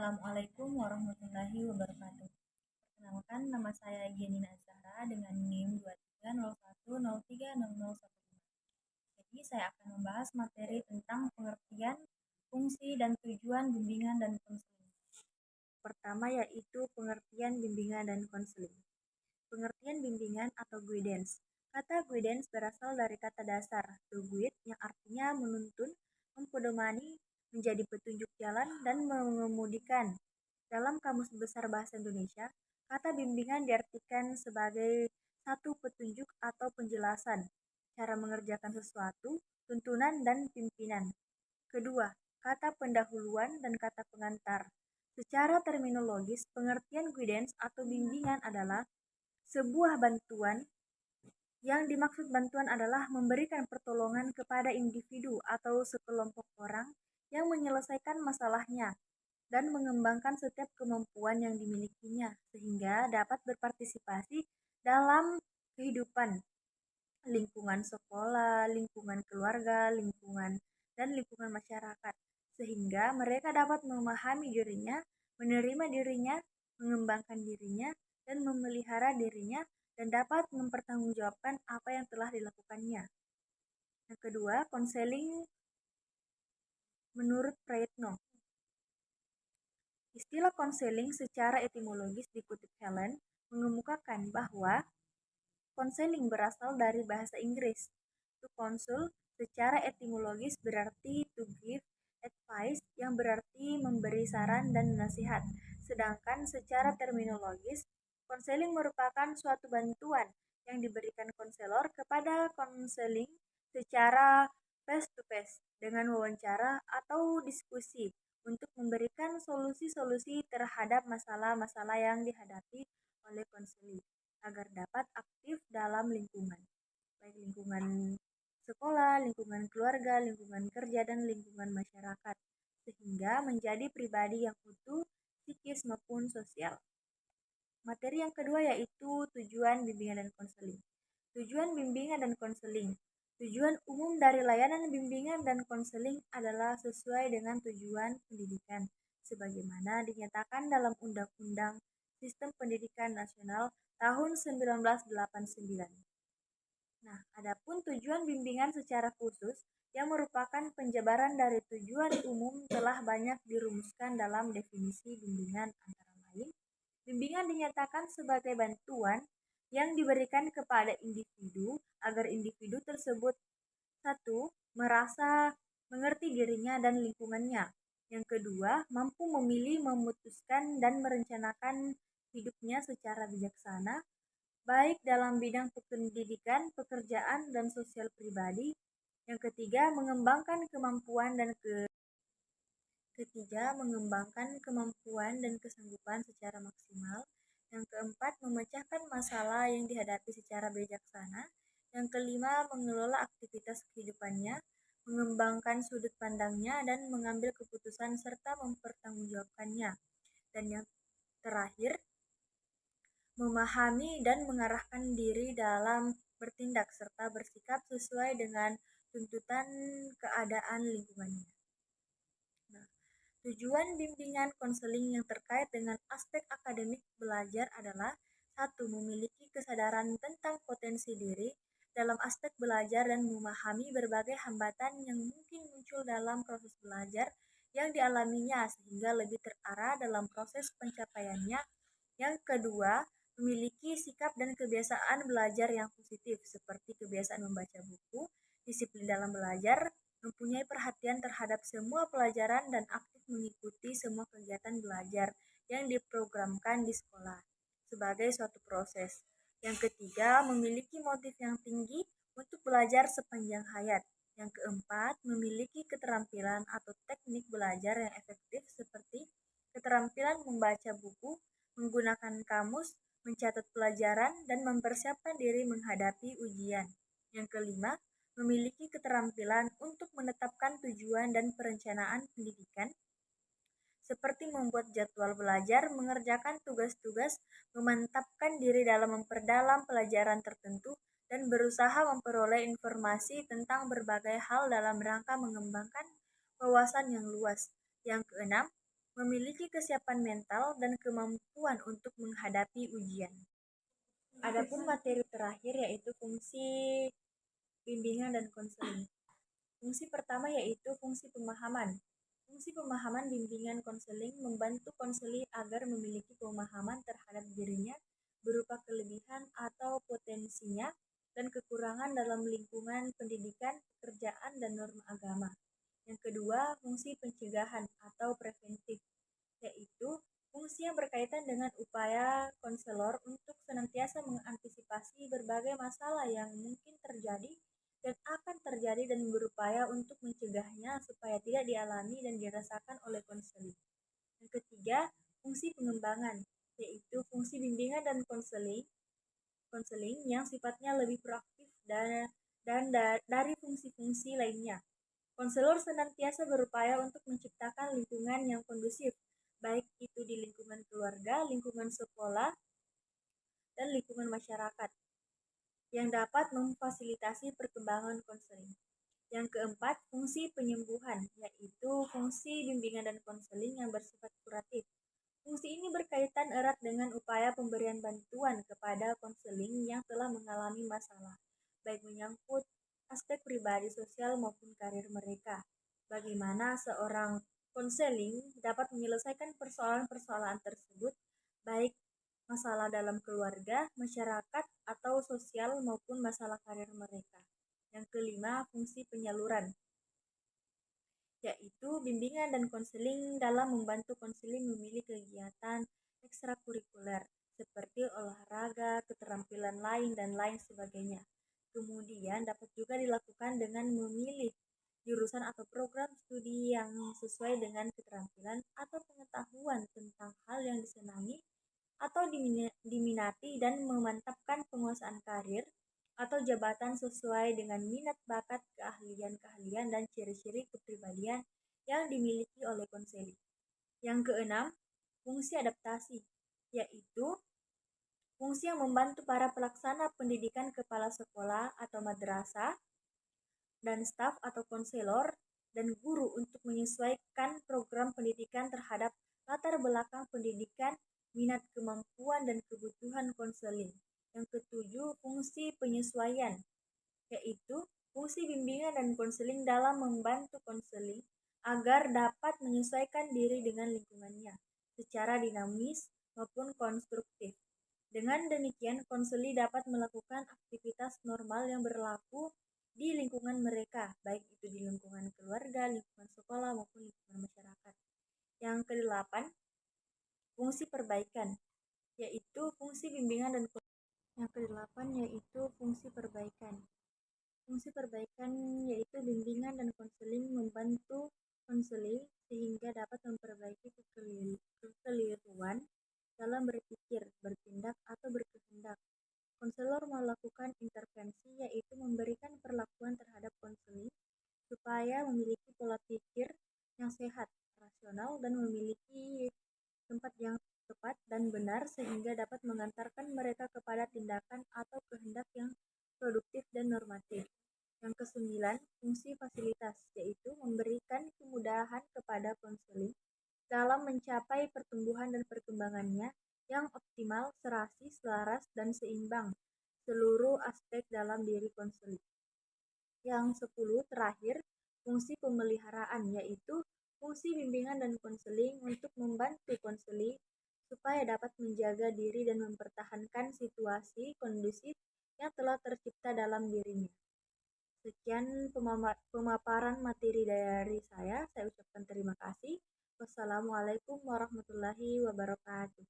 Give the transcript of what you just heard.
Assalamualaikum warahmatullahi wabarakatuh. Perkenalkan, nama saya Yenina Zahra dengan NIM 2301030015. Jadi, saya akan membahas materi tentang pengertian, fungsi, dan tujuan bimbingan dan konseling. Pertama yaitu pengertian bimbingan dan konseling. Pengertian bimbingan atau guidance. Kata guidance berasal dari kata dasar to guide yang artinya menuntun, mempedomani, menjadi petunjuk jalan, dan mengemudikan. Dalam Kamus Besar Bahasa Indonesia, kata bimbingan diartikan sebagai satu petunjuk atau penjelasan, cara mengerjakan sesuatu, tuntunan, dan pimpinan. Kedua, kata pendahuluan dan kata pengantar. Secara terminologis, pengertian guidance atau bimbingan adalah sebuah bantuan. Yang dimaksud bantuan adalah memberikan pertolongan kepada individu atau sekelompok orang yang menyelesaikan masalahnya dan mengembangkan setiap kemampuan yang dimilikinya sehingga dapat berpartisipasi dalam kehidupan lingkungan sekolah, lingkungan keluarga, dan lingkungan masyarakat sehingga mereka dapat memahami dirinya, menerima dirinya, mengembangkan dirinya, dan memelihara dirinya dan dapat mempertanggungjawabkan apa yang telah dilakukannya. Yang kedua, konseling menurut Prayitno. Istilah konseling secara etimologis dikutip Helen mengemukakan bahwa konseling berasal dari bahasa Inggris. To consult secara etimologis berarti to give advice yang berarti memberi saran dan nasihat. Sedangkan secara terminologis, konseling merupakan suatu bantuan yang diberikan konselor kepada konseling secara face to face dengan wawancara atau diskusi untuk memberikan solusi-solusi terhadap masalah-masalah yang dihadapi oleh konseling agar dapat aktif dalam lingkungan, baik lingkungan sekolah, lingkungan keluarga, lingkungan kerja, dan lingkungan masyarakat, sehingga menjadi pribadi yang utuh, psikis maupun sosial. Materi yang kedua yaitu tujuan bimbingan dan konseling. Tujuan bimbingan dan konseling. Tujuan umum dari layanan bimbingan dan konseling adalah sesuai dengan tujuan pendidikan, sebagaimana dinyatakan dalam Undang-Undang Sistem Pendidikan Nasional tahun 1989. Nah, adapun tujuan bimbingan secara khusus yang merupakan penjabaran dari tujuan umum telah banyak dirumuskan dalam definisi bimbingan antara lain. Bimbingan dinyatakan sebagai bantuan yang diberikan kepada individu agar individu tersebut satu, merasa mengerti dirinya dan lingkungannya. Yang kedua, mampu memilih, memutuskan, dan merencanakan hidupnya secara bijaksana, baik dalam bidang pendidikan, pekerjaan, dan sosial pribadi. Yang ketiga, mengembangkan kemampuan dan kesanggupan secara maksimal. Yang keempat, memecahkan masalah yang dihadapi secara bijaksana. Yang kelima, mengelola aktivitas kehidupannya, mengembangkan sudut pandangnya, dan mengambil keputusan serta mempertanggungjawabkannya. Dan yang terakhir, memahami dan mengarahkan diri dalam bertindak serta bersikap sesuai dengan tuntutan keadaan lingkungannya. Nah, tujuan bimbingan konseling yang terkait dengan aspek akademik belajar adalah satu, memiliki kesadaran tentang potensi diri dalam aspek belajar dan memahami berbagai hambatan yang mungkin muncul dalam proses belajar yang dialaminya sehingga lebih terarah dalam proses pencapaiannya. Yang kedua, memiliki sikap dan kebiasaan belajar yang positif seperti kebiasaan membaca buku, disiplin dalam belajar, mempunyai perhatian terhadap semua pelajaran dan aktif mengikuti semua kegiatan belajar yang diprogramkan di sekolah sebagai suatu proses. Yang ketiga, memiliki motif yang tinggi untuk belajar sepanjang hayat. Yang keempat, memiliki keterampilan atau teknik belajar yang efektif seperti keterampilan membaca buku, menggunakan kamus, mencatat pelajaran, dan mempersiapkan diri menghadapi ujian. Yang kelima, memiliki keterampilan untuk menetapkan tujuan dan perencanaan pendidikan, seperti membuat jadwal belajar, mengerjakan tugas-tugas, memantapkan diri dalam memperdalam pelajaran tertentu, dan berusaha memperoleh informasi tentang berbagai hal dalam rangka mengembangkan wawasan yang luas. Yang keenam, memiliki kesiapan mental dan kemampuan untuk menghadapi ujian. Adapun materi terakhir yaitu fungsi bimbingan dan konseling. Fungsi pertama yaitu fungsi pemahaman. Fungsi pemahaman bimbingan konseling membantu konseli agar memiliki pemahaman terhadap dirinya berupa kelebihan atau potensinya dan kekurangan dalam lingkungan pendidikan, pekerjaan, dan norma agama. Yang kedua, fungsi pencegahan atau preventif, yaitu fungsi yang berkaitan dengan upaya konselor untuk senantiasa mengantisipasi berbagai masalah yang mungkin terjadi dan akan terjadi dan berupaya untuk mencegahnya supaya tidak dialami dan dirasakan oleh konseling. Yang ketiga, fungsi pengembangan, yaitu fungsi bimbingan dan konseling yang sifatnya lebih proaktif dari fungsi-fungsi lainnya. Konselor senantiasa berupaya untuk menciptakan lingkungan yang kondusif, baik itu di lingkungan keluarga, lingkungan sekolah, dan lingkungan masyarakat, yang dapat memfasilitasi perkembangan konseling. Yang keempat, fungsi penyembuhan, yaitu fungsi bimbingan dan konseling yang bersifat kuratif. Fungsi ini berkaitan erat dengan upaya pemberian bantuan kepada konseling yang telah mengalami masalah, baik menyangkut aspek pribadi, sosial, maupun karir mereka. Bagaimana seorang konseling dapat menyelesaikan persoalan-persoalan tersebut, baik masalah dalam keluarga, masyarakat, atau sosial maupun masalah karir mereka. Yang kelima, fungsi penyaluran, yaitu bimbingan dan konseling dalam membantu konseling memilih kegiatan ekstrakurikuler seperti olahraga, keterampilan lain, dan lain sebagainya. Kemudian dapat juga dilakukan dengan memilih jurusan atau program studi yang sesuai dengan keterampilan atau pengetahuan tentang hal yang disenangi atau diminati dan memantapkan penguasaan karir atau jabatan sesuai dengan minat bakat, keahlian-keahlian, dan ciri-ciri kepribadian yang dimiliki oleh konseli. Yang keenam, fungsi adaptasi, yaitu fungsi yang membantu para pelaksana pendidikan kepala sekolah atau madrasah dan staf atau konselor dan guru untuk menyesuaikan program pendidikan terhadap latar belakang pendidikan, minat, kemampuan, dan kebutuhan konseling. Yang ketujuh, fungsi penyesuaian, yaitu fungsi bimbingan dan konseling dalam membantu konseling agar dapat menyesuaikan diri dengan lingkungannya secara dinamis maupun konstruktif. Dengan demikian, konseli dapat melakukan aktivitas normal yang berlaku di lingkungan mereka, baik itu di lingkungan keluarga, lingkungan sekolah, maupun lingkungan masyarakat. Yang kedelapan, fungsi perbaikan, yaitu fungsi bimbingan dan yang kedelapan yaitu fungsi perbaikan. Fungsi perbaikan yaitu bimbingan dan konseling membantu konseli sehingga dapat memperbaiki kekeliruan dalam berpikir, bertindak, atau berkehendak. Konselor melakukan intervensi yaitu memberikan perlakuan terhadap konseli supaya memiliki pola pikir yang sehat, rasional, dan memiliki tempat yang tepat dan benar sehingga dapat mengantarkan mereka kepada tindakan atau kehendak yang produktif dan normatif. Yang kesembilan, fungsi fasilitas, yaitu memberikan kemudahan kepada konseling dalam mencapai pertumbuhan dan perkembangannya yang optimal, serasi, selaras, dan seimbang seluruh aspek dalam diri konseling. Yang 10 terakhir, fungsi pemeliharaan, yaitu fungsi bimbingan dan konseling untuk membantu konseli supaya dapat menjaga diri dan mempertahankan situasi kondusif yang telah tercipta dalam dirinya. Sekian pemaparan materi dari saya ucapkan terima kasih. Wassalamualaikum warahmatullahi wabarakatuh.